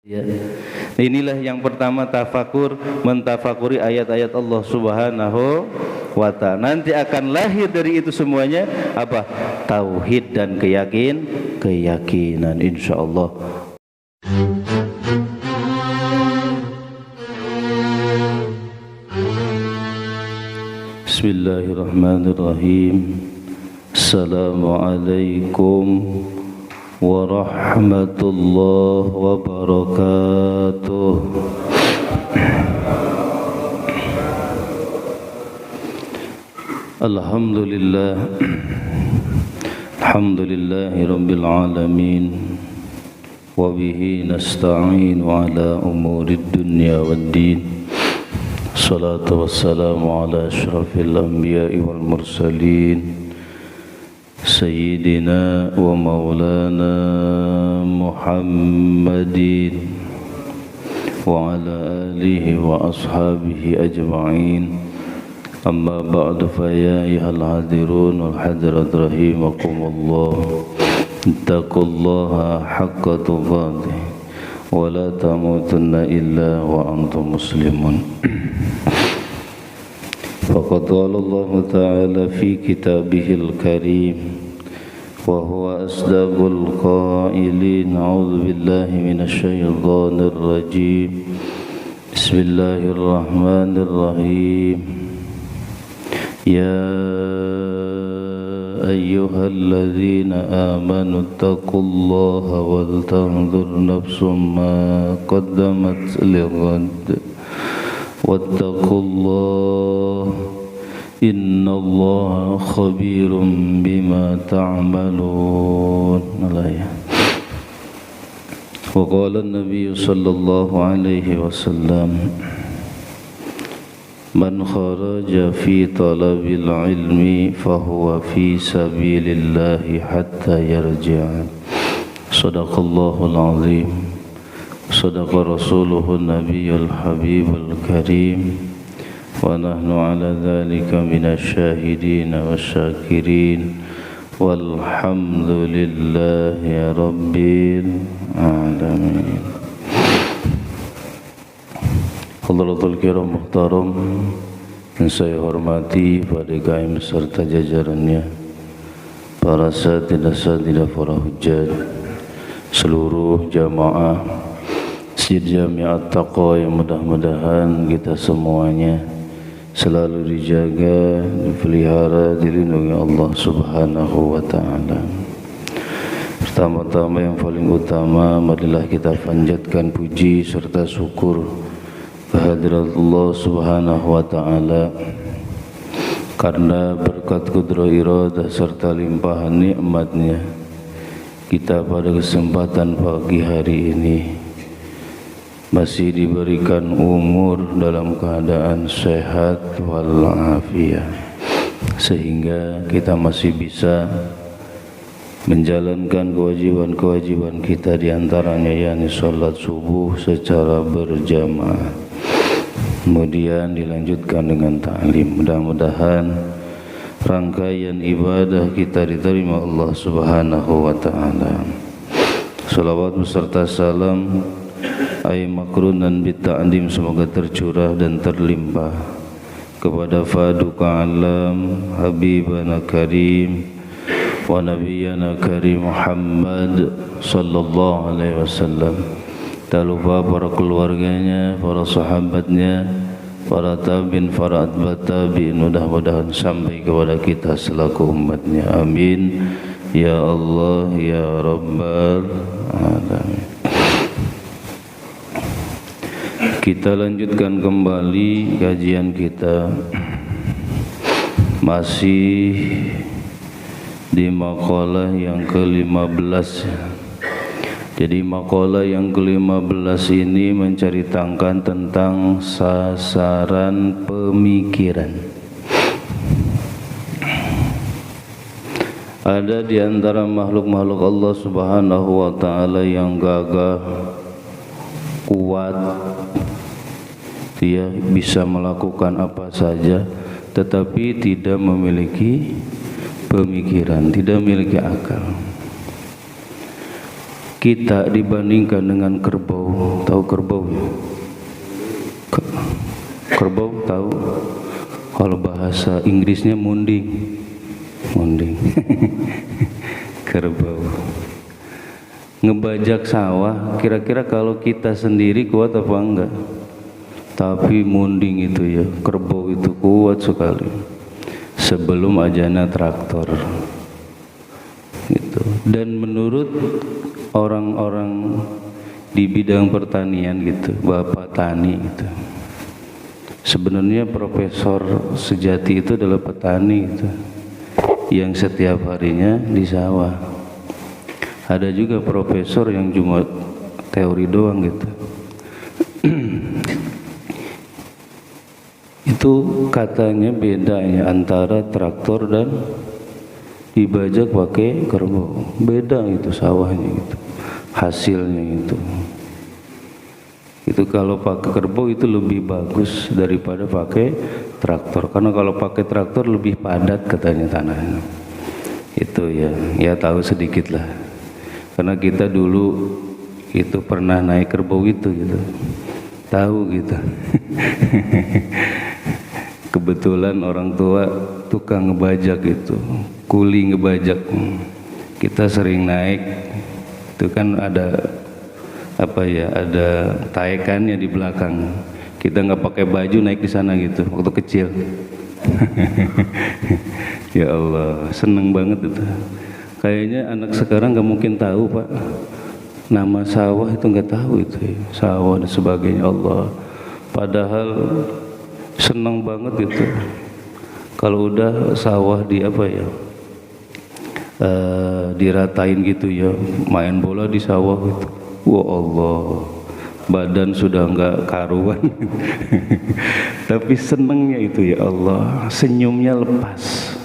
Ya. Inilah yang pertama, tafakur, mentafakuri ayat-ayat Allah Subhanahu wa ta'ala. Nanti akan lahir dari itu semuanya apa? Tauhid dan keyakinan insyaallah. Bismillahirrahmanirrahim. Assalamualaikum warahmatullahi wabarakatuh. Alhamdulillah, alhamdulillahi rabbil alamin, wa bihi nasta'in ala umurid dunya waddin. Salatu wassalamu ala asyrafil anbiya'i wal mursalin, Sayyidina wa maulana Muhammadin wa ala alihi wa ashabihi ajma'in. Amma ba'du, fa ya ayyuhal hadirun wal hadirat rahimakumullah, ittaqullaha haqqa tuqatih wa la tamutunna illa wa antum muslimun. Faqad qala Allah ta'ala fi kitabihil karim wa huwa asdaqul qailin. A'udzu billahi minasy syaithanir rajim. Bismillahirrahmanirrahim. Ya ayyuhalladzina amanu taqullaha wal tanzur nafsum ma qaddamat lighad wattaqullaha innallaha khabirum bima ta'malun. Wa qala an-nabiy sallallahu alaihi wasallam, man kharaja fi talabil ilmi fahuwa fi sabilillahi hatta yarji'a. Sadaqallahul azim, sadaqa rasuluhu nabiyyul habibul karim, wa nahnu ala dhalika minasy syahidin wasyakirin, walhamdulillahi rabbil alamin. Hadratul kiram muhtaram yang saya hormati, pada kaum serta jajarannya, para asatidzah, para hujjat, seluruh jamaah Masjid Jami'at Taqwa, yang mudah-mudahan kita semuanya selalu dijaga, dipelihara, dilindungi Allah Subhanahu wa ta'ala. Pertama-tama yang paling utama, marilah kita panjatkan puji serta syukur kehadirat Allah Subhanahu wa ta'ala, karena berkat kudrah iradah serta limpahan nikmatnya kita pada kesempatan pagi hari ini masih diberikan umur dalam keadaan sehat walafiat, sehingga kita masih bisa menjalankan kewajiban-kewajiban kita, diantaranya yakni sholat subuh secara berjamaah, kemudian dilanjutkan dengan ta'lim. Mudah-mudahan rangkaian ibadah kita diterima Allah Subhanahu wa ta'ala. Salawat beserta salam ay makrunan bita'dim semoga tercurah dan terlimpah kepada Faduka Alam, Habibana Karim wa Nabiyana Karim Muhammad sallallahu alaihi wasallam. Tak lupa para keluarganya, para sahabatnya, para tabi'in, para atba' tabi'in, mudah-mudahan sampai kepada kita selaku umatnya. Amin ya Allah ya Rabbal alamin. Kita lanjutkan kembali kajian kita, masih di maqalah yang ke-15. Jadi maqalah yang ke-15 ini menceritakan tentang sasaran pemikiran. Ada di antara makhluk-makhluk Allah Subhanahu wa ta'ala yang gagah, kuat, dia bisa melakukan apa saja, tetapi tidak memiliki pemikiran, tidak memiliki akal. kita dibandingkan dengan kerbau. Tahu kerbau ya? Kerbau tahu? Kalau bahasa Inggrisnya munding. Kerbau ngebajak sawah, kira-kira kalau kita sendiri kuat apa enggak? Tapi munding itu ya, kerbau itu kuat sekali sebelum ajana traktor gitu. Dan menurut orang-orang di bidang pertanian gitu, bapak tani gitu, sebenarnya profesor sejati itu adalah petani gitu, yang setiap harinya di sawah. Ada juga profesor yang cuma teori doang gitu. Itu katanya bedanya antara traktor dan dibajak pakai kerbau. Beda itu sawahnya gitu, hasilnya itu. Itu kalau pakai kerbau itu lebih bagus daripada pakai traktor. Karena kalau pakai traktor lebih padat katanya tanahnya. Itu ya tahu sedikit lah. Karena kita dulu itu pernah naik kerbau itu gitu, tahu gitu. Kebetulan orang tua tukang ngebajak gitu, kuli ngebajak. Kita sering naik, itu kan ada ada taekannya di belakang. Kita nggak pakai baju naik di sana gitu waktu kecil. Ya Allah, seneng banget itu. Kayaknya anak sekarang nggak mungkin tahu Pak, nama sawah itu nggak tahu itu ya. Sawah dan sebagainya Allah. Padahal seneng banget itu. Kalau udah sawah diratain gitu ya, main bola di sawah gitu. Wah Allah, badan sudah nggak karuan. Tapi senengnya itu ya Allah, senyumnya lepas.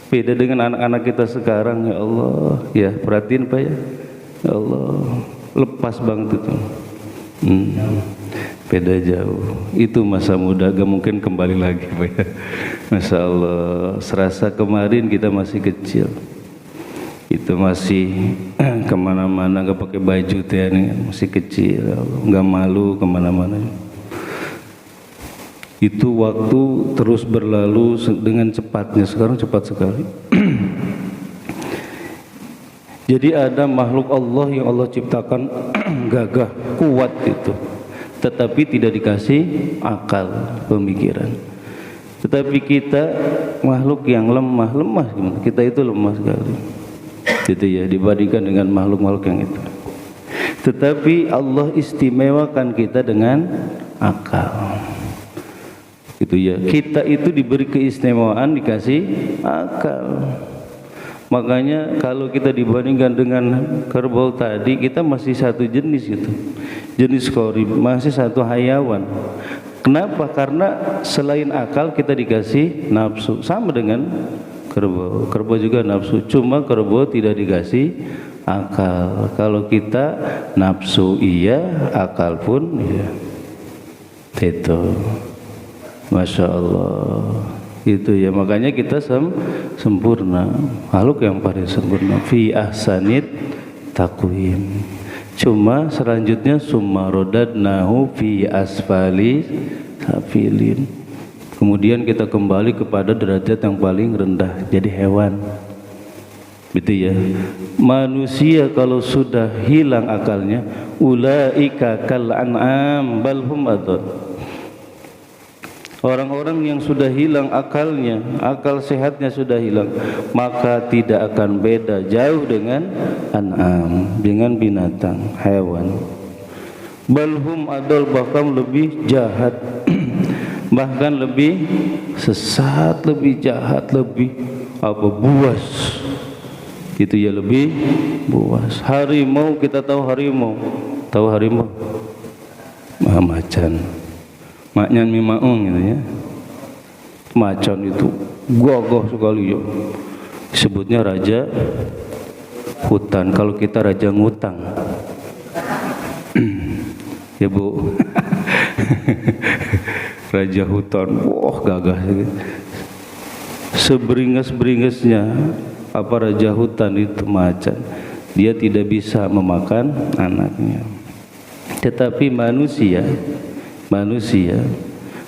Beda dengan anak-anak kita sekarang ya Allah, ya perhatiin Pak ya, ya Allah, lepas banget itu. Beda jauh. Itu masa muda, gak mungkin kembali lagi Pak ya. Masya Allah, serasa kemarin kita masih kecil. Itu masih kemana-mana gak pakai baju tuh ya, masih kecil, gak malu kemana-mana. Itu waktu terus berlalu dengan cepatnya, sekarang cepat sekali. Jadi ada makhluk Allah yang Allah ciptakan gagah, kuat itu, tetapi tidak dikasih akal, pemikiran. Tetapi kita makhluk yang lemah gimana? Kita itu lemah sekali. Gitu ya, dibandingkan dengan makhluk-makhluk yang itu. Tetapi Allah istimewakan kita dengan akal. Gitu ya, kita itu diberi keistimewaan, dikasih akal. Makanya kalau kita dibandingkan dengan kerbau tadi, kita masih satu jenis gitu, jenis qorib, masih satu hayawan. Kenapa? Karena selain akal kita dikasih nafsu, sama dengan kerbau. Kerbau juga nafsu, cuma kerbau tidak dikasih akal. Kalau kita nafsu iya, akal pun iya. Itu Masya Allah, itu ya, makanya kita sempurna, makhluk yang paling sempurna, fi ahsanit taqwim. Cuma selanjutnya summa rodadnahu fi asfali safilin. Kemudian kita kembali kepada derajat yang paling rendah, jadi hewan. Gitu ya. Manusia kalau sudah hilang akalnya, ulaika kal an'am bal hum adall. Orang-orang yang sudah hilang akalnya, akal sehatnya sudah hilang, maka tidak akan beda jauh dengan an'am, dengan binatang, hewan. Balhum adol, bahkan lebih jahat, bahkan lebih sesat, lebih jahat, lebih buas. Itu ya, lebih buas. Harimau, kita tahu harimau. Tahu harimau? Macan. Maknya mimaung gitu ya. Macan itu gagah sekali ya. Disebutnya raja hutan. Kalau kita raja ngutang. Ya Bu. Raja hutan. Wah, gagah gitu. Seberingas-beringasnya apa raja hutan itu macan. dia tidak bisa memakan anaknya. Tetapi manusia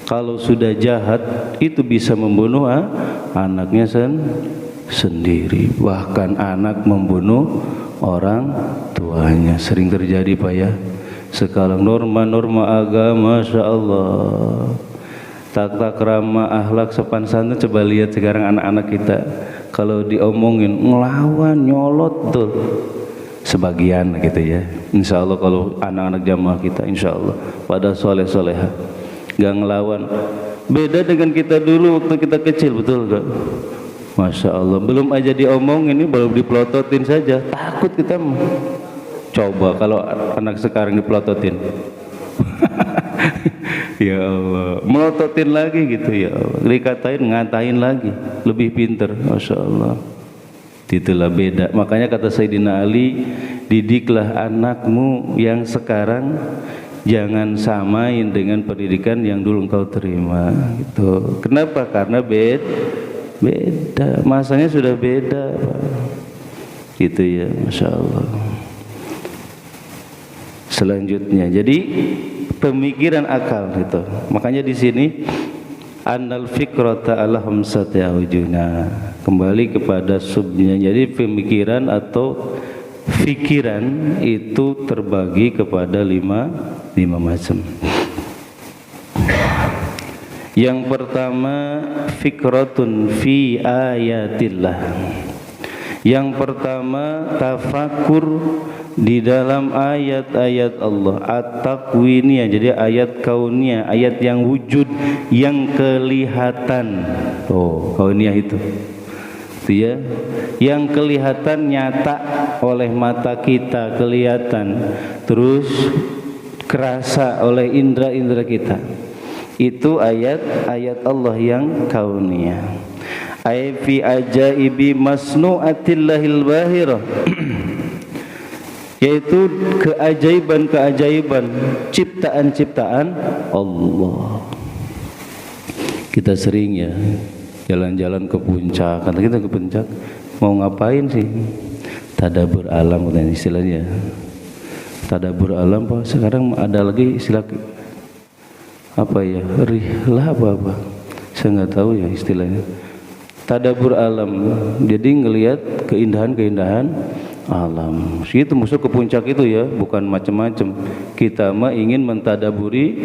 kalau sudah jahat itu bisa membunuh anaknya sendiri, bahkan anak membunuh orang tuanya. Sering terjadi Pak ya. Sekarang norma-norma agama, Masya Allah, tata krama, akhlak, sopan santun, coba lihat sekarang anak-anak kita kalau diomongin ngelawan, nyolot tuh sebagian gitu ya. Insya Allah kalau anak-anak jamaah kita insya Allah pada soleh-soleha, gak ngelawan. Beda dengan kita dulu waktu kita kecil, betul gak? Masya Allah, belum aja diomongin ini, belum dipelototin saja takut kita. Coba kalau anak sekarang dipelototin ya Allah, melototin lagi gitu ya Allah, dikatain, ngatain lagi, lebih pinter, Masya Allah. Itulah beda. Makanya kata Sayyidina Ali, didiklah anakmu yang sekarang, jangan samain dengan pendidikan yang dulu engkau terima gitu. Kenapa? Karena beda, masanya sudah beda gitu ya, Masya Allah. Selanjutnya, jadi pemikiran akal itu. Makanya di sini annal fikrata ala khamsati awjuna, kembali kepada subnya. Jadi pemikiran atau fikiran itu terbagi kepada lima macam. Yang pertama fikratun fi ayatillah. Yang pertama tafakur di dalam ayat-ayat Allah, at-takwiniyah, jadi ayat kauniyah, ayat yang wujud, yang kelihatan. Oh, kauniyah itu ya, yang kelihatan, nyata oleh mata kita, kelihatan, terus kerasa oleh indera-indera kita. Itu ayat-ayat Allah yang kauniyah. Ay fi ajaibi masnu'atillahil bahirah yaitu keajaiban-keajaiban ciptaan-ciptaan Allah. Kita sering ya jalan-jalan ke puncak, kata kita ke puncak mau ngapain sih? Tadabur alam katanya istilahnya. Tadabur alam Pak. Sekarang ada lagi istilah apa ya? Rihlah apa? Saya nggak tahu ya istilahnya. Tadabur alam. Jadi ngelihat keindahan-keindahan alam. Itu musuh ke puncak itu ya, bukan macam-macam. Kita mah ingin mentadaburi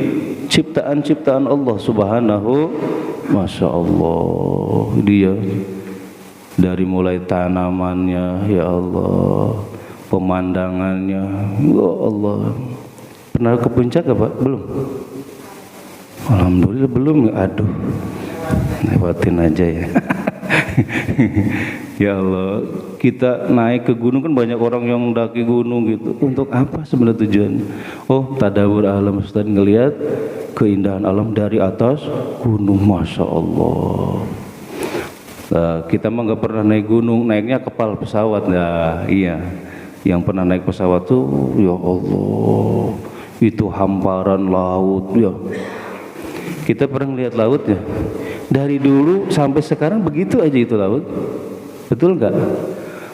ciptaan-ciptaan Allah Subhanahu, Masya Allah. Dia dari mulai tanamannya, ya Allah, pemandangannya, ya Allah. Pernah ke puncak apa? Belum? Alhamdulillah belum. Aduh, lewatin aja ya. Ya Allah, kita naik ke gunung kan banyak orang yang mendaki gunung gitu. Untuk apa sebenarnya tujuannya? Oh, tadabur alam, Ustaz, ngelihat keindahan alam dari atas gunung, Masya Allah. Kita mah nggak pernah naik gunung, naiknya kapal pesawat. Nah, iya. Yang pernah naik pesawat tuh, ya Allah, itu hamparan laut ya. Kita pernah lihat laut ya. Dari dulu sampai sekarang begitu aja itu laut. Betul nggak?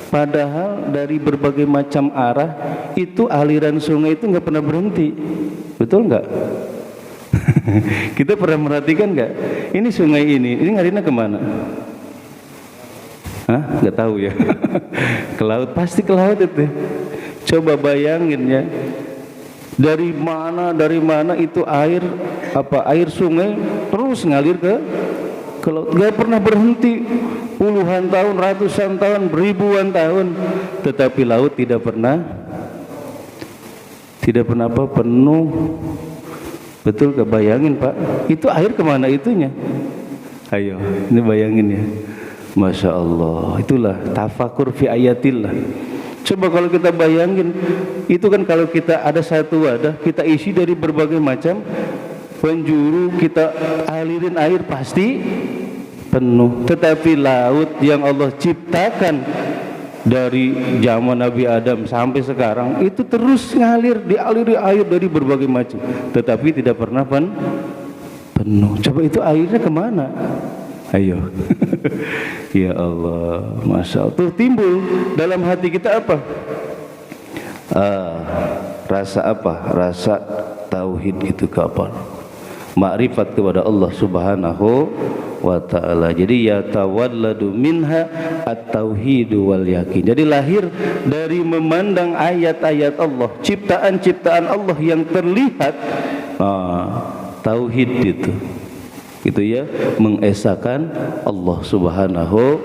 Padahal dari berbagai macam arah itu aliran sungai itu nggak pernah berhenti. Betul nggak? Kita pernah merhatikan nggak? Ini sungai ini ngalirnya kemana? Hah? Nggak tahu ya. Ke laut, pasti ke laut itu. Coba bayangin ya. Dari mana itu air sungai terus ngalir ke laut, nggak pernah berhenti, puluhan tahun, ratusan tahun, ribuan tahun, tetapi laut tidak pernah apa penuh. Betul, kebayangin Pak, itu air kemana itunya? Ayo, ini bayangin ya, Masya Allah. Itulah tafakur fi ayatillah. Coba kalau kita bayangin, itu kan kalau kita ada satu wadah, kita isi dari berbagai macam penjuru, kita alirin air pasti penuh. Tetapi laut yang Allah ciptakan dari zaman Nabi Adam sampai sekarang itu terus ngalir, dialiri air dari berbagai macam, tetapi tidak pernah penuh. Coba itu airnya kemana? Ayo. Ya Allah, Masya Allah. Tuh timbul dalam hati kita apa? rasa apa? Rasa tauhid itu kapan? Makrifat kepada Allah Subhanahu wa ta'ala. Jadi yatawalladu minha at-tauhid wal yakin. Jadi lahir dari memandang ayat-ayat Allah, ciptaan-ciptaan Allah yang terlihat, tauhid itu. Gitu ya, mengesahkan Allah Subhanahu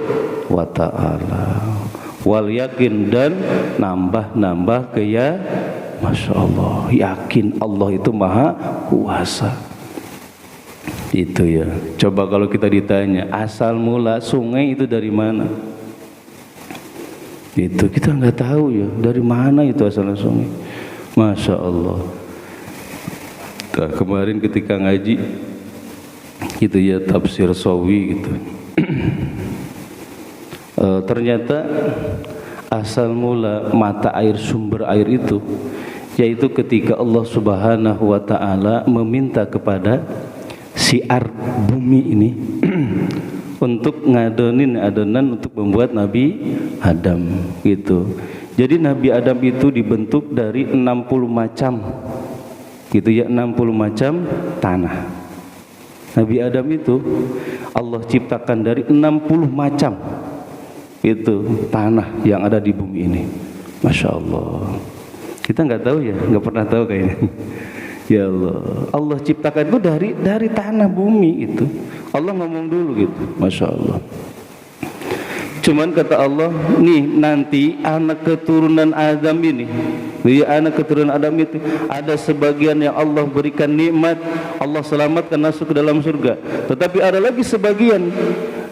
wa ta'ala. Wal yakin, dan nambah-nambah Masya Allah, yakin Allah itu maha kuasa. Itu ya. Coba kalau kita ditanya asal mula sungai itu dari mana, itu kita nggak tahu ya, dari mana itu asalnya sungai. Masya Allah. Nah, kemarin ketika ngaji gitu ya, tafsir Sawi gitu, ternyata asal mula mata air, sumber air itu yaitu ketika Allah Subhanahu wa ta'ala meminta kepada siar bumi ini untuk ngadonin adonan untuk membuat Nabi Adam gitu. Jadi Nabi Adam itu dibentuk dari 60 macam gitu ya, 60 macam tanah. Nabi Adam itu Allah ciptakan dari 60 macam itu tanah yang ada di bumi ini. Masya Allah. Kita nggak tahu ya, nggak pernah tahu kayaknya. Ya Allah, Allah ciptakan itu dari tanah bumi itu. Allah ngomong dulu gitu. Masya Allah. Cuman kata Allah, nih nanti anak keturunan Adam ini, anak keturunan Adam itu ada sebagian yang Allah berikan nikmat, Allah selamatkan masuk ke dalam surga. Tetapi ada lagi sebagian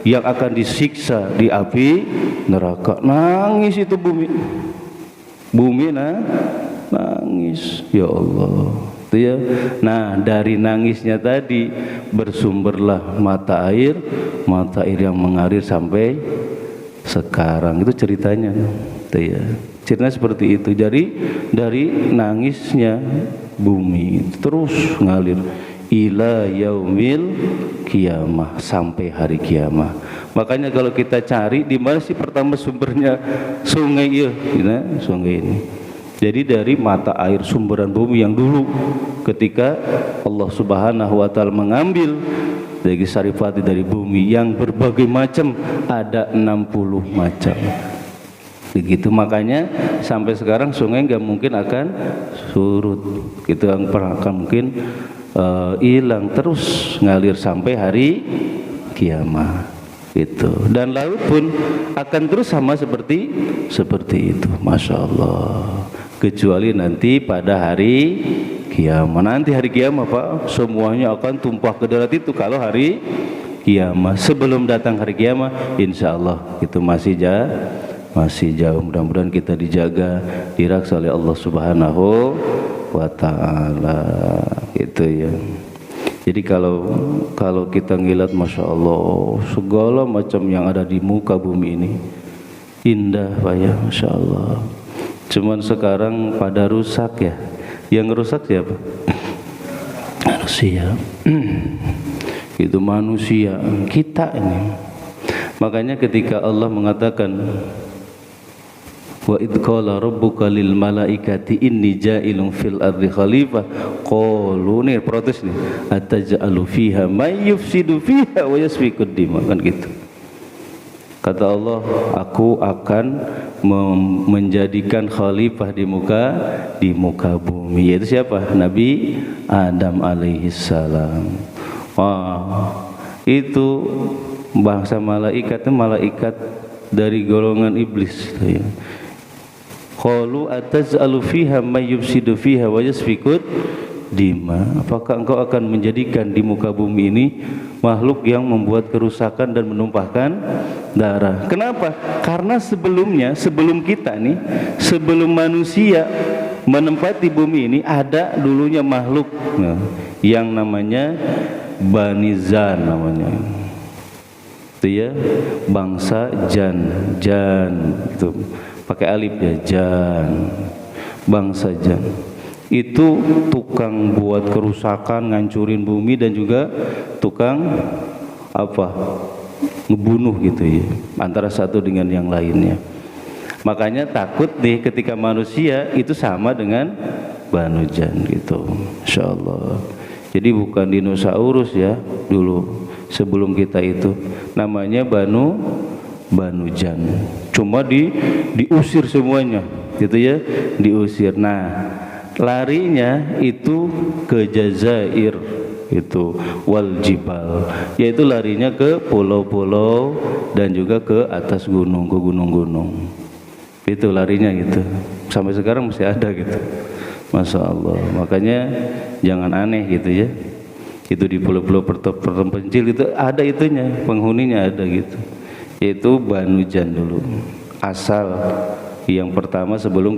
yang akan disiksa di api neraka. Nangis itu bumi nangis, ya Allah. Itu ya. Nah, dari nangisnya tadi bersumberlah mata air yang mengalir sampai sekarang. Itu ceritanya. Itu ya. Ceritanya seperti itu. Jadi dari nangisnya bumi terus ngalir ila yaumil kiamah, sampai hari kiamah. Makanya kalau kita cari di mana sih pertama sumbernya sungai ya, sungai ini. Jadi dari mata air sumberan bumi yang dulu ketika Allah Subhanahu wa ta'ala mengambil dari saripati dari bumi yang berbagai macam, ada 60 macam. Begitu, makanya sampai sekarang sungai nggak mungkin akan surut. Gitu, yang akan mungkin hilang, terus ngalir sampai hari kiamat. Itu, dan laut pun akan terus sama seperti itu. Masya Allah. Kecuali nanti pada hari kiamat. Nanti hari kiamat Pak, semuanya akan tumpah ke darat itu kalau hari kiamat. Sebelum datang hari kiamat, insya Allah itu masih jauh. Mudah-mudahan kita dijaga, diraksa oleh Allah Subhanahu wa ta'ala. Itu ya. Jadi kalau kita ngelihat, Masya Allah, segala macam yang ada di muka bumi ini indah Pak ya, Masya Allah. Cuman sekarang pada rusak ya. Yang rusak siapa? Manusia. Itu manusia, kita ini. Makanya ketika Allah mengatakan wa idh qala rabbuka lil malaikati inni ja'ilun fil ardi khalifah, qalu, nih protes nih, ataj'alu fiha may yufsidu fiha wa yasfikud dima, kan gitu. Kata Allah, aku akan menjadikan khalifah di muka bumi. Yaitu siapa? Nabi Adam alaihissalam. Wah, itu bangsa malaikat, itu malaikat dari golongan iblis. Qalu ataz'alu fiha may yufsidu fiha wa yasfikud dima. Apakah engkau akan menjadikan di muka bumi ini makhluk yang membuat kerusakan dan menumpahkan darah? Kenapa? Karena sebelumnya, sebelum kita nih, sebelum manusia menempati bumi ini, ada dulunya makhluk yang namanya Bani Zan namanya. Itu ya, bangsa Jan itu pakai alif ya, Jan, bangsa Jan. Itu tukang buat kerusakan, ngancurin bumi, dan juga tukang ngebunuh gitu ya, antara satu dengan yang lainnya. Makanya takut nih ketika manusia itu sama dengan banujan gitu, insyaallah. Jadi bukan dinosaurus ya dulu sebelum kita itu, namanya banujan. Cuma diusir semuanya, gitu ya, diusir. Nah, larinya itu ke Jazair itu wal jibal, yaitu larinya ke pulau-pulau dan juga ke atas gunung, ke gunung-gunung. Itu larinya gitu. Sampai sekarang masih ada gitu. Masya Allah. Makanya jangan aneh gitu ya. Itu di pulau-pulau terpencil itu ada itunya, penghuninya ada gitu. Yaitu Banujan dulu. Asal yang pertama sebelum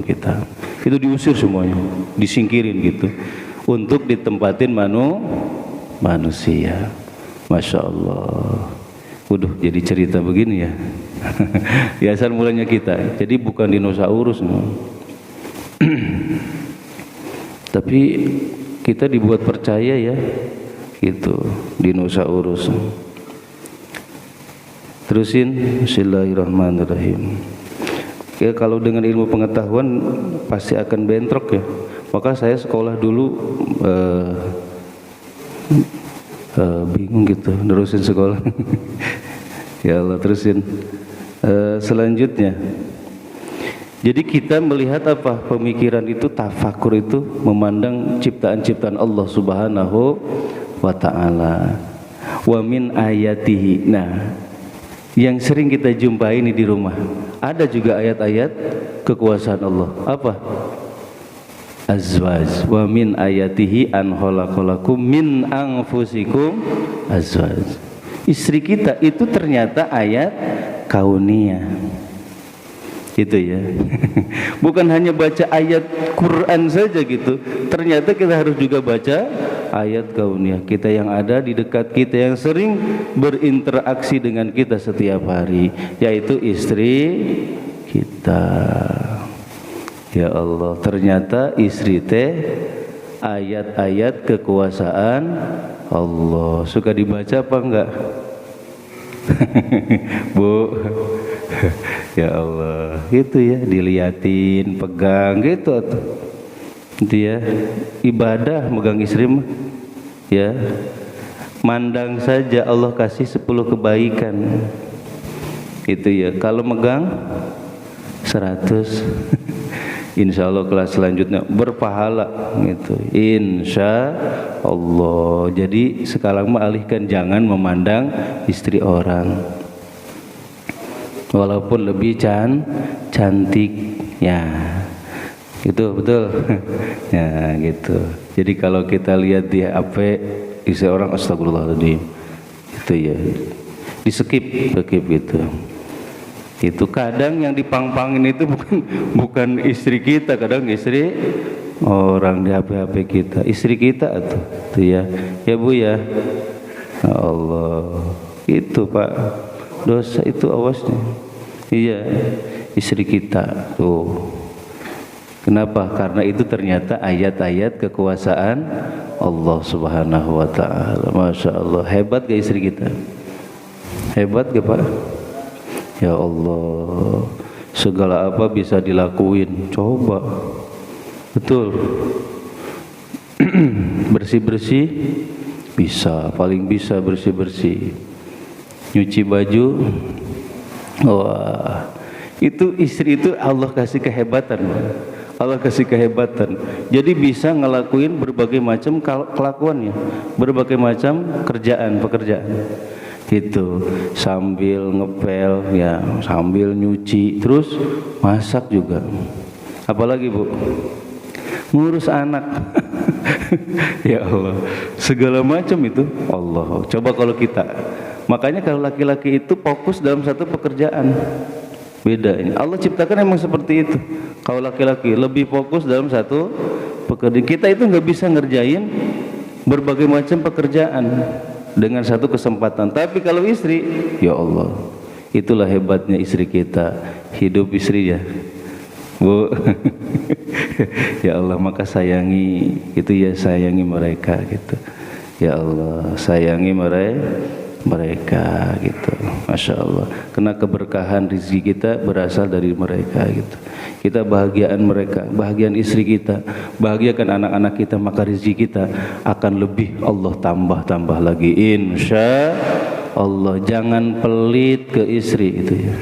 kita. Itu diusir semuanya, disingkirin gitu. Untuk ditempatin manusia. Masya Allah. Waduh, jadi cerita begini ya. Ya asal mulanya kita. Jadi bukan dinosaurus. Tapi kita dibuat percaya ya, gitu, dinosaurus. Terusin, Bismillahirrahmanirrahim. Ya kalau dengan ilmu pengetahuan pasti akan bentrok ya. Maka saya sekolah dulu bingung gitu, terusin sekolah. Ya Allah, terusin. Selanjutnya. Jadi kita melihat apa? Pemikiran itu, tafakur itu memandang ciptaan-ciptaan Allah Subhanahu wa ta'ala. Wa min ayatihi. Nah, yang sering kita jumpai ini di rumah, ada juga ayat-ayat kekuasaan Allah. Apa? Azwaj. Wa min ayatihi an khalaqalakum min anfusikum azwaj. Istri kita itu ternyata ayat kauniyah. Gitu ya. Bukan hanya baca ayat Quran saja gitu. Ternyata kita harus juga baca ayat kauniyah. Kita yang ada di dekat kita, yang sering berinteraksi dengan kita setiap hari, yaitu istri kita. Ya Allah, ternyata istri teh ayat-ayat kekuasaan Allah. Suka dibaca apa enggak? Bu, ya Allah, itu ya, diliatin, pegang gitu atau itu ya, ibadah megang istri mah ya, mandang saja Allah kasih 10 kebaikan itu ya, kalau megang 100. Insya Allah kelas selanjutnya berpahala gitu, insya Allah. Jadi sekarang mah alihkan, jangan memandang istri orang walaupun lebih cantik ya, gitu betul. Ya gitu. Jadi kalau kita lihat di HP istri orang, astagfirullahaladzim, itu ya, di skip gitu. Itu kadang yang dipang-pangin itu bukan istri kita, kadang istri orang di HP kita, istri kita atau itu ya, ya Bu ya. Ya Allah, itu Pak, dosa itu awasnya. Iya, istri kita tuh. Kenapa? Karena itu ternyata ayat-ayat kekuasaan Allah Subhanahu wa ta'ala. Masya Allah, hebat gak istri kita? Hebat gak Pak? Ya Allah, segala apa bisa dilakuin, coba. Betul. Bersih-bersih bisa, paling bisa bersih-bersih. Nyuci baju, wah, itu istri itu Allah kasih kehebatan. Allah kasih kehebatan. Jadi bisa ngelakuin berbagai macam kelakuannya, berbagai macam pekerjaan. Gitu, sambil ngepel ya, sambil nyuci, terus masak juga. Apalagi Bu? Ngurus anak. Ya Allah, segala macam itu Allah. Coba kalau kita, makanya kalau laki-laki itu fokus dalam satu pekerjaan, bedanya Allah ciptakan emang seperti itu. Kalau laki-laki lebih fokus dalam satu pekerjaan, kita itu nggak bisa ngerjain berbagai macam pekerjaan dengan satu kesempatan. Tapi kalau istri, ya Allah, itulah hebatnya istri kita. Hidup istri ya Bu. Ya Allah, maka sayangi itu ya, sayangi mereka gitu. Ya Allah, sayangi mereka gitu. Masya Allah, karena keberkahan rezeki kita berasal dari mereka gitu. Kita bahagiaan mereka, bahagian istri kita, bahagiakan anak-anak kita, maka rezeki kita akan lebih Allah tambah lagi, insya Allah. Jangan pelit ke istri itu ya.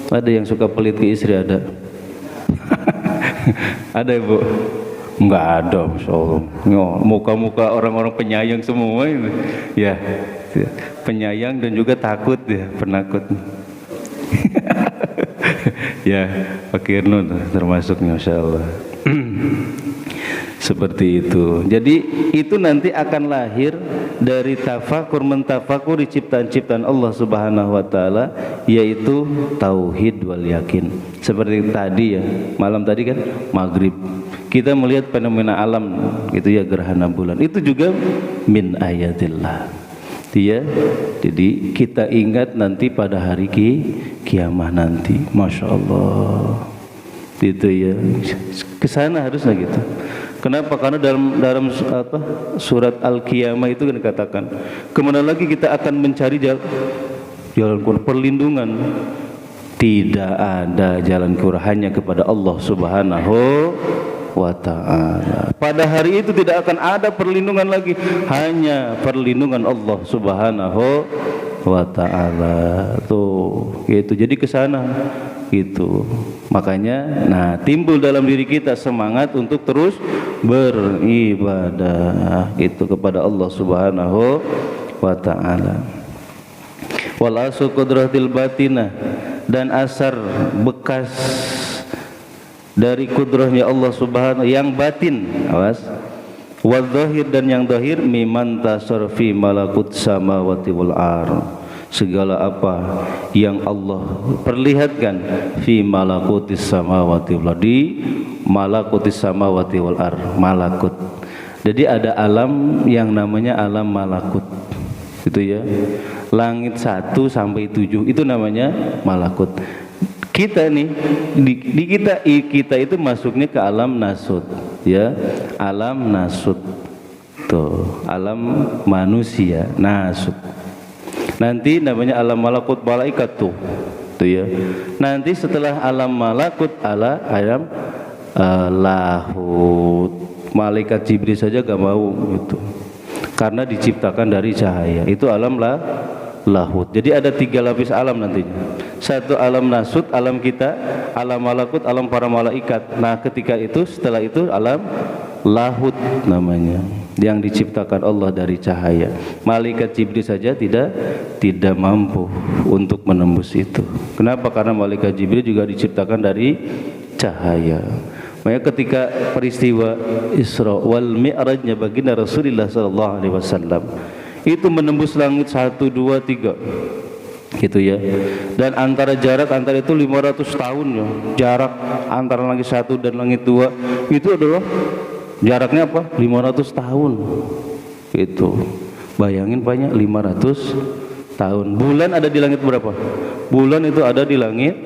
Ada yang suka pelit ke istri, ada? Ada ibu? Enggak ada, Masya Allah. Muka-muka orang-orang penyayang semua ini. Ya, penyayang dan juga takut ya, penakut. Ya, Pak Kirno termasuknya, Masya Allah. Seperti itu. Jadi itu nanti akan lahir dari tafakur mentafakuri ciptaan-ciptaan Allah Subhanahu wa taala, yaitu tauhid wal yakin. Seperti tadi ya, malam tadi kan maghrib kita melihat fenomena alam gitu ya, gerhana bulan. Itu juga min ayatillah. Ya, jadi kita ingat nanti pada hari kiamah nanti, Masya Allah. Itu ya, kesana harusnya gitu. Kenapa? Karena dalam surat Al-Qiyamah itu kan dikatakan, kemana lagi kita akan mencari jalan perlindungan? Tidak ada jalan keluar, hanya kepada Allah Subhanahu wa ta'ala. Pada hari itu tidak akan ada perlindungan lagi, hanya perlindungan Allah Subhanahu wa ta'ala. Tuh, gitu. Jadi ke sana gitu. Makanya nah timbul dalam diri kita semangat untuk terus beribadah itu kepada Allah Subhanahu wa ta'ala. Wal asu qudratil batinah, dan asar bekas dari kudrahnya Allah Subhanahu yang batin, awas, wal zahir, dan yang zahir, miman tasarfi malakut samawati wal ardh, segala apa yang Allah perlihatkan fi malakutis samawati wal ardh, di malakutis samawati wal ardh, malakut. Jadi ada alam yang namanya alam malakut gitu ya, langit 1 sampai 7 itu namanya malakut. Kita nih di kita itu masuknya ke alam nasut ya, alam nasut tuh, alam manusia nasut. Nanti namanya alam malakut malaikat tuh ya. Nanti setelah alam malakut alam lahut, malaikat Jibril saja gak mau gitu, karena diciptakan dari cahaya. Itu alam lahut. Jadi ada 3 lapis alam nantinya. Satu alam nasut, alam kita, alam malakut, alam para malaikat. Nah ketika itu, setelah itu alam lahut namanya, yang diciptakan Allah dari cahaya. Malaikat Jibril saja tidak mampu untuk menembus itu. Kenapa? Karena malaikat Jibril juga diciptakan dari cahaya. Makanya ketika peristiwa Isra wal Mi'rajnya baginda Rasulullah sallallahu alaihi wasallam itu menembus langit 1, 2, 3 gitu ya, dan jarak antara itu 500 tahun ya, jarak antara langit 1 dan langit 2 itu adalah jaraknya apa? 500 tahun itu. Bayangin banyak, 500 tahun. Bulan ada di langit berapa? Bulan itu ada di langit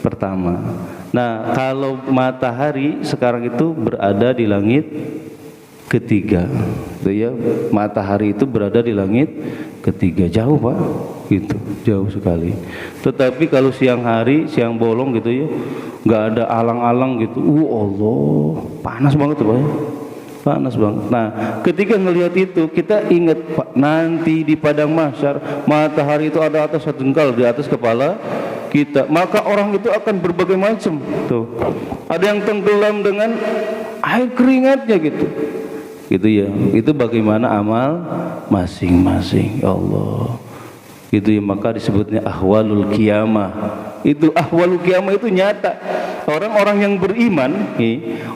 pertama. Nah kalau matahari sekarang itu berada di langit ketiga itu ya, matahari itu berada di langit ketiga. Jauh Pak, gitu, jauh sekali. Tetapi kalau siang hari, siang bolong gitu ya, nggak ada alang-alang gitu, Allah, panas banget tuh Pak ya, panas banget. Nah ketika ngelihat itu kita ingat Pak, nanti di padang mahsyar matahari itu ada atas 1 jengkal di atas kepala kita, maka orang itu akan berbagai macam tuh. Ada yang tenggelam dengan air keringatnya gitu ya. Itu bagaimana amal masing-masing, ya Allah. Itu ya, maka disebutnya ahwalul qiyamah. Itu ahwalul qiyamah itu nyata. Orang-orang yang beriman,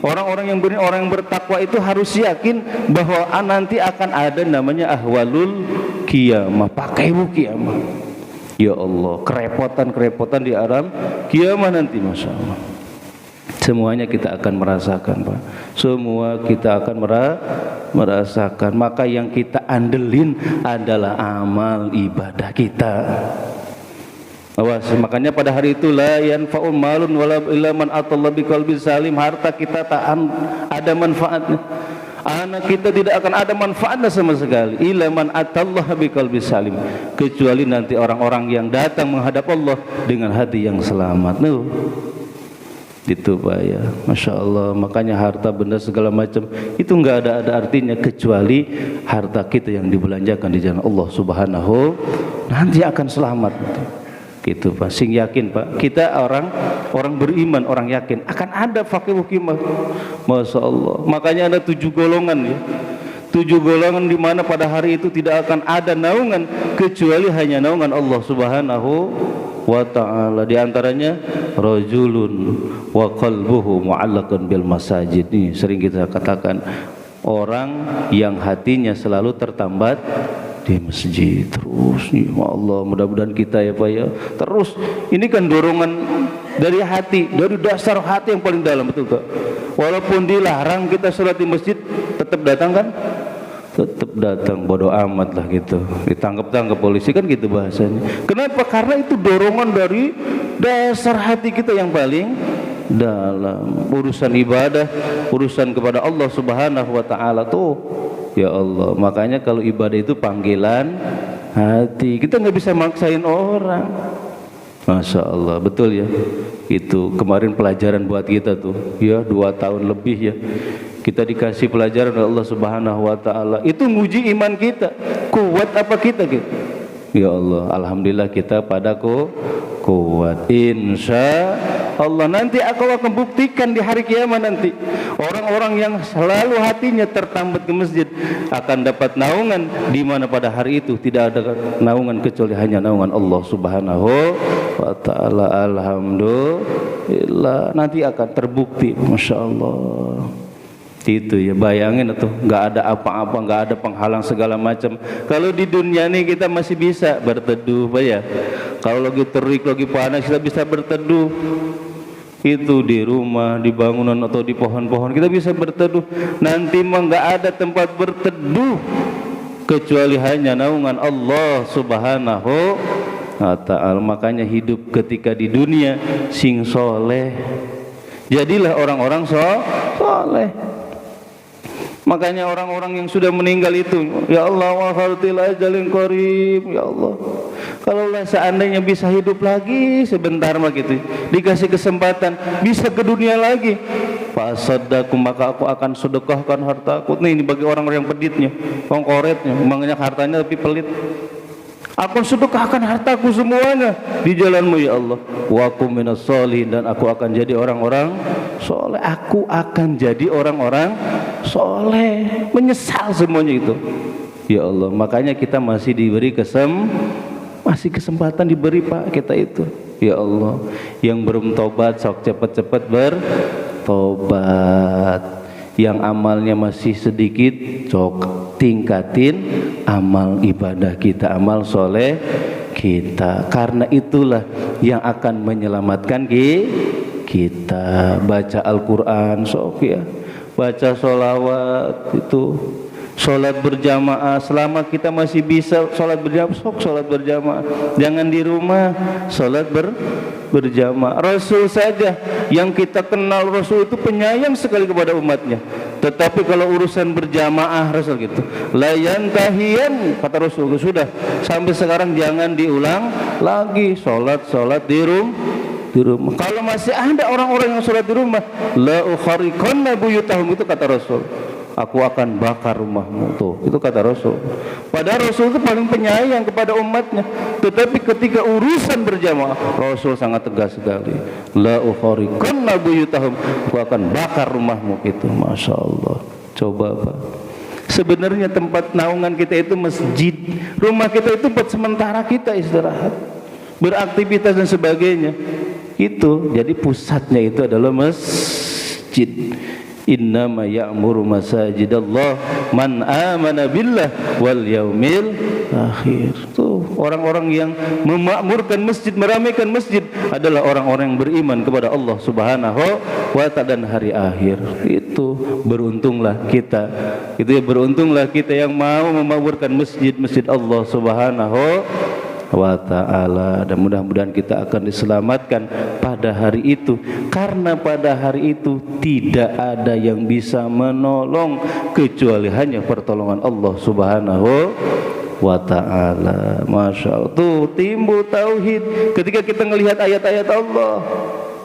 orang-orang yang bertakwa itu harus yakin bahwa nanti akan ada namanya ahwalul qiyamah, pakaimu qiyamah. Ya Allah, kerepotan di alam kiamat nanti, Masya Allah. Semuanya kita akan merasakan Pak. Semua kita akan merasakan. Maka yang kita andelin adalah amal ibadah kita. Awas, makanya pada hari itu la yanfa'u malun wala illa man atallaha biqalbin salim. Harta kita tak ada manfaatnya. Anak kita tidak akan ada manfaatnya sama sekali. Illa man atallaha biqalbin salim, kecuali nanti orang-orang yang datang menghadap Allah dengan hati yang selamat. Itu Pak ya, Masya Allah. Makanya harta benda segala macam itu nggak ada artinya kecuali harta kita yang dibelanjakan di jalan Allah Subhanahu, nanti akan selamat. Gitu Pak, sing yakin Pak, kita orang beriman, orang yakin akan ada fakir mukimah. Masya Allah. Makanya ada 7 golongan ya, 7 golongan di mana pada hari itu tidak akan ada naungan kecuali hanya naungan Allah Subhanahu wa ta'ala. Di antaranya rajulun wa qalbuhu mu'allaqun bil masajid. Ini sering kita katakan, orang yang hatinya selalu tertambat di masjid. Terus ya Allah, mudah-mudahan kita ya Pak ya, terus ini kan dorongan dari hati, dari dasar hati yang paling dalam, betul Pak. Walaupun dilarang kita sholat di masjid, tetap datang kan? Tetap datang, bodoh amat lah gitu. Ditangkap polisi kan gitu bahasanya. Kenapa? Karena itu dorongan dari dasar hati kita yang paling dalam. Urusan ibadah, urusan kepada Allah Subhanahu wa ta'ala tuh, ya Allah. Makanya kalau ibadah itu panggilan hati, kita nggak bisa maksain orang. Masya Allah, betul ya. Itu kemarin pelajaran buat kita tuh ya, 2 tahun lebih ya, kita dikasih pelajaran oleh Allah Subhanahu wa ta'ala. Itu nguji iman kita, kuat apa kita gitu. Ya Allah, alhamdulillah kita pada kuat. Insya Allah nanti aku akan buktikan di hari kiamat nanti, orang-orang yang selalu hatinya tertambat ke masjid akan dapat naungan, di mana pada hari itu tidak ada naungan kecuali hanya naungan Allah Subhanahu wa ta'ala. Alhamdulillah nanti akan terbukti. Masya Allah. Itu ya, bayangin tuh, nggak ada apa-apa, nggak ada penghalang segala macam. Kalau di dunia ini kita masih bisa berteduh Pak ya, kalau lagi terik, lagi panas kita bisa berteduh. Itu di rumah, di bangunan atau di pohon-pohon kita bisa berteduh. Nanti mah nggak ada tempat berteduh kecuali hanya naungan Allah Subhanahu wa ta'ala. Makanya hidup ketika di dunia sing soleh, jadilah orang-orang soleh. Makanya orang-orang yang sudah meninggal itu, ya Allah wa khartil ajalin qarib, ya Allah, kalau seandainya bisa hidup lagi sebentar mah gitu, dikasih kesempatan bisa ke dunia lagi, fasaddaku, maka aku akan sedekahkan hartaku. Nih, ini bagi orang-orang yang peditnya, pengkoretnya, banyak hartanya tapi pelit. Aku sedekahkan hartaku semuanya di jalanmu ya Allah. Wa kum minas sholihin, dan aku akan jadi orang-orang soleh. Aku akan jadi orang-orang soleh. Menyesal semuanya itu. Ya Allah, makanya kita masih diberi masih kesempatan diberi Pak kita itu. Ya Allah, yang belum tobat sok cepat-cepat bertobat. Yang amalnya masih sedikit, sok tingkatin amal ibadah kita, amal soleh kita. Karena itulah yang akan menyelamatkan kita. Baca Al-Quran sok ya, baca sholawat itu, sholat berjamaah. Selama kita masih bisa sholat berjamaah, sok sholat berjamaah. Jangan di rumah, sholat berjamaah. Rasul saja yang kita kenal, Rasul itu penyayang sekali kepada umatnya. Tetapi kalau urusan berjamaah Rasul gitu, la yantahiyan, kata Rasul, sudah sampai sekarang jangan diulang lagi. Sholat di rumah. Kalau masih ada orang-orang yang sholat di rumah, la ukhariqanna buyutahum, itu kata Rasul, aku akan bakar rumahmu. Tuh, itu kata Rasul. Padahal Rasul itu paling penyayang kepada umatnya. Tetapi ketika urusan berjamaah, Rasul sangat tegas sekali. La ukhariqanna buyutahum, aku akan bakar rumahmu itu. Masya Allah. Coba Pak, sebenarnya tempat naungan kita itu masjid. Rumah kita itu buat sementara kita istirahat, beraktivitas dan sebagainya. Itu jadi pusatnya itu adalah masjid. Innama ya'muru masajidallah man amana billah wal yaumil akhir. Tuh, orang-orang yang memakmurkan masjid, meramaikan masjid adalah orang-orang yang beriman kepada Allah Subhanahu wa ta'ala dan hari akhir. Itu beruntunglah kita. Itu ya, beruntunglah kita yang mau memakmurkan masjid-masjid Allah Subhanahu wa ta'ala. Dan mudah-mudahan kita akan diselamatkan pada hari itu, karena pada hari itu tidak ada yang bisa menolong kecuali hanya pertolongan Allah Subhanahu wa ta'ala. Masya Allah, tuh timbul tauhid ketika kita melihat ayat-ayat Allah.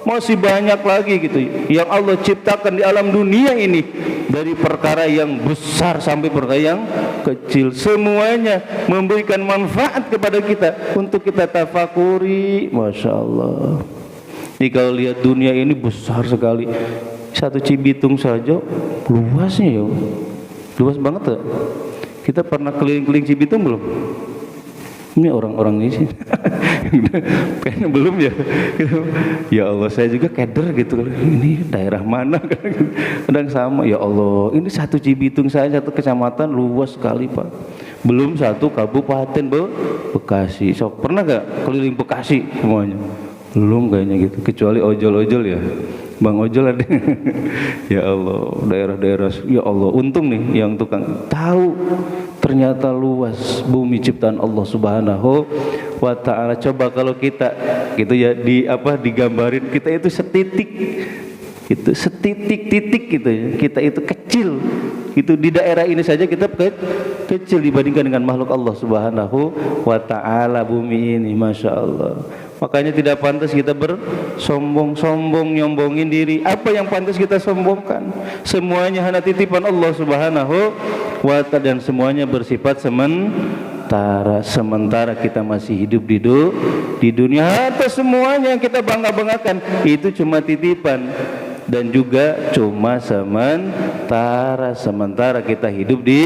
Masih banyak lagi gitu yang Allah ciptakan di alam dunia ini, dari perkara yang besar sampai perkara yang kecil, semuanya memberikan manfaat kepada kita untuk kita tafakuri. Masya Allah, ini kalau lihat dunia ini besar sekali, satu Cibitung saja luasnya ya, luas banget ya. Kita pernah keliling-keliling Cibitung belum? Ini orang-orang ini sih kayaknya belum ya. Ya Allah, saya juga keder gitu, ini daerah mana kadang sama. Ya Allah, ini satu Cibitung saja, satu kecamatan luas sekali Pak, belum satu kabupaten Bekasi. So, pernah gak keliling Bekasi semuanya? Belum kayaknya gitu, kecuali ojol-ojol ya, Bang Ojol ada. Ya Allah, daerah-daerah, ya Allah, untung nih yang tukang tahu ternyata luas bumi ciptaan Allah Subhanahu wa ta'ala. Coba kalau kita gitu ya, digambarin kita itu setitik, itu setitik-titik gitu ya, kita itu kecil. Itu di daerah ini saja kita kecil dibandingkan dengan makhluk Allah Subhanahu wa ta'ala, bumi ini. Masya Allah. Makanya tidak pantas kita bersombong-sombong, nyombongin diri. Apa yang pantas kita sombongkan? Semuanya hanya titipan Allah Subhanahu wa ta'ala, dan semuanya bersifat sementara kita masih hidup di dunia. Harta semuanya yang kita bangga-banggakan itu cuma titipan, dan juga cuma sementara kita hidup di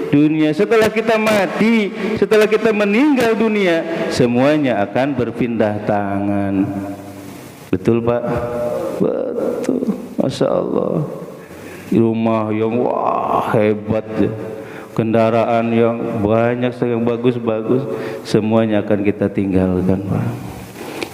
dunia. Setelah kita mati, setelah kita meninggal dunia, semuanya akan berpindah tangan. Betul Pak? Betul. Masya Allah. Rumah yang wah hebat ya, kendaraan yang banyak, yang bagus-bagus, semuanya akan kita tinggalkan Pak.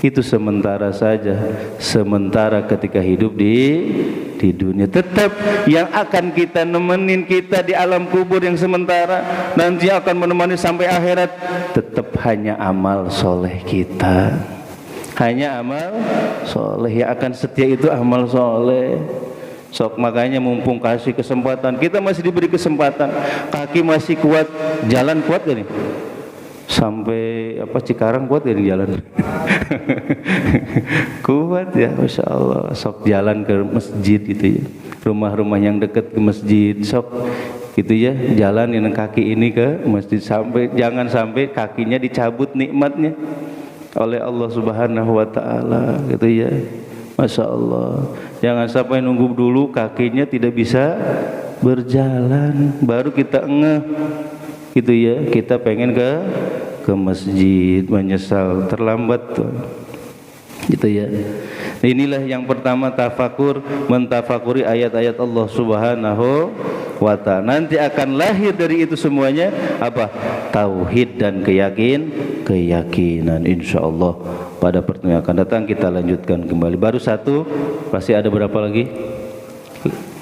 Itu sementara saja, sementara ketika hidup di dunia. Tetap yang akan kita nemenin kita di alam kubur yang sementara, nanti akan menemani sampai akhirat, tetap hanya amal soleh kita. Hanya amal soleh yang akan setia, itu amal soleh. Sok, makanya mumpung kasih kesempatan, kita masih diberi kesempatan, kaki masih kuat, jalan kuat gak nih? Sampai Cikarang kuat ya di jalan. Kuat ya, Masya Allah. Sok jalan ke masjid gitu ya, rumah-rumah yang dekat ke masjid, sok gitu ya, jalan dengan kaki ini ke masjid, jangan sampai kakinya dicabut nikmatnya oleh Allah Subhanahu wa ta'ala gitu ya. Masya Allah, jangan sampai nunggu dulu kakinya tidak bisa berjalan baru kita ngeh gitu ya, kita pengen ke masjid, menyesal terlambat tuh gitu ya. Inilah yang pertama, tafakur, mentafakuri ayat-ayat Allah Subhanahu wa ta'ala. Nanti akan lahir dari itu semuanya apa? Tauhid dan keyakinan. Insyaallah pada pertemuan akan datang kita lanjutkan kembali. Baru satu, pasti ada berapa lagi?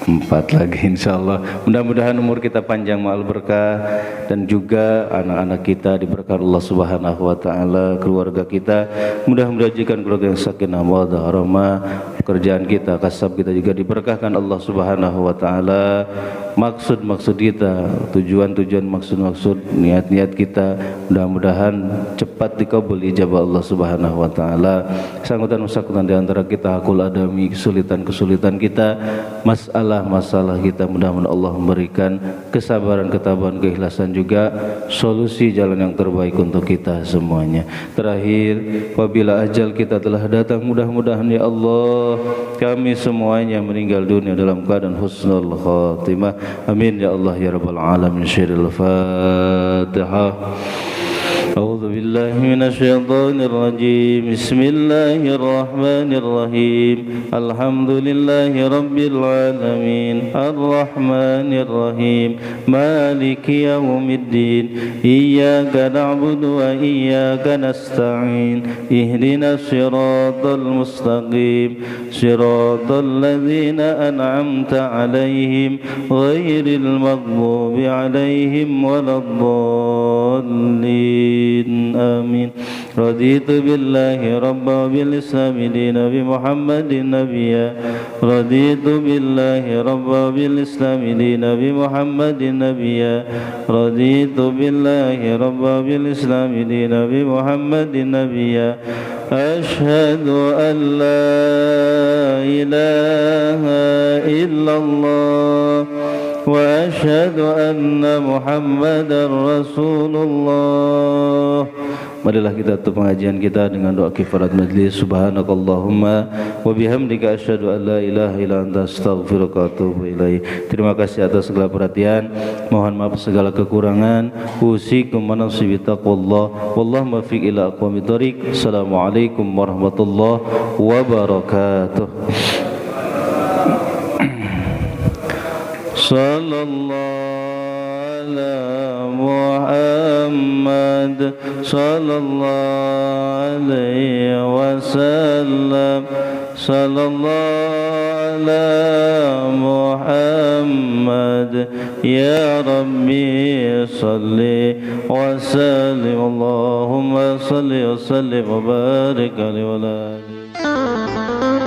4 lagi insyaallah. Mudah-mudahan umur kita panjang, ma'al berkah, dan juga anak-anak kita diberkahi Allah Subhanahu wa ta'ala, keluarga kita mudah-mudahan jadikan keluarga yang sakinah mawaddah warahmah, pekerjaan kita, kasab kita juga diberkahkan Allah Subhanahu wa ta'ala, maksud-maksud kita, tujuan-tujuan, maksud-maksud, niat-niat kita mudah-mudahan cepat dikabul ijabah Allah Subhanahu wa ta'ala. Sangkutan-sangkutan di antara kita, hakul adami, kesulitan-kesulitan kita, masalah kita, mudah-mudahan Allah memberikan kesabaran, ketabahan, keikhlasan, juga solusi jalan yang terbaik untuk kita semuanya. Terakhir, apabila ajal kita telah datang, mudah-mudahan ya Allah kami semuanya meninggal dunia dalam keadaan husnul khatimah. Amin ya Allah ya rabbal alamin. Syiril Fatihah. أعوذ بالله من الشيطان الرجيم. بسم الله الرحمن الرحيم. الحمد لله رب العالمين الرحمن الرحيم مالك يوم الدين إياك نعبد وإياك نستعين اهدنا الصراط المستقيم صراط الذين أنعمت عليهم غير المغضوب عليهم ولا الضالين. آمين رضيت بالله ربا وبالإسلام دينا بمحمد نبيا رضيت بالله ربا وبالإسلام دينا بمحمد نبيا رضيت بالله ربا وبالإسلام دينا بمحمد نبيا أشهد أن لا إله إلا الله وأشهد أن محمدا رسول الله. Marilah kita tutup pengajian kita dengan doa kifarat majlis. Subhanakallahumma wa bihamdika asyhadu an la ilaha illa anta astaghfiruka wa atubu ilaik. Terima kasih atas segala perhatian. Mohon maaf segala kekurangan. Usikum wa nafsi bi taqwallah. Wallahu muwaffiq ila aqwamit thoriq. Assalamualaikum warahmatullahi wabarakatuh. Sallallahu ala Muhammad sallallahu alaihi wasallam. Sallallahu ala Muhammad ya Rabbi salli wa sallim. Allahumma salli wa sallim wa barik alaihi wa alihi.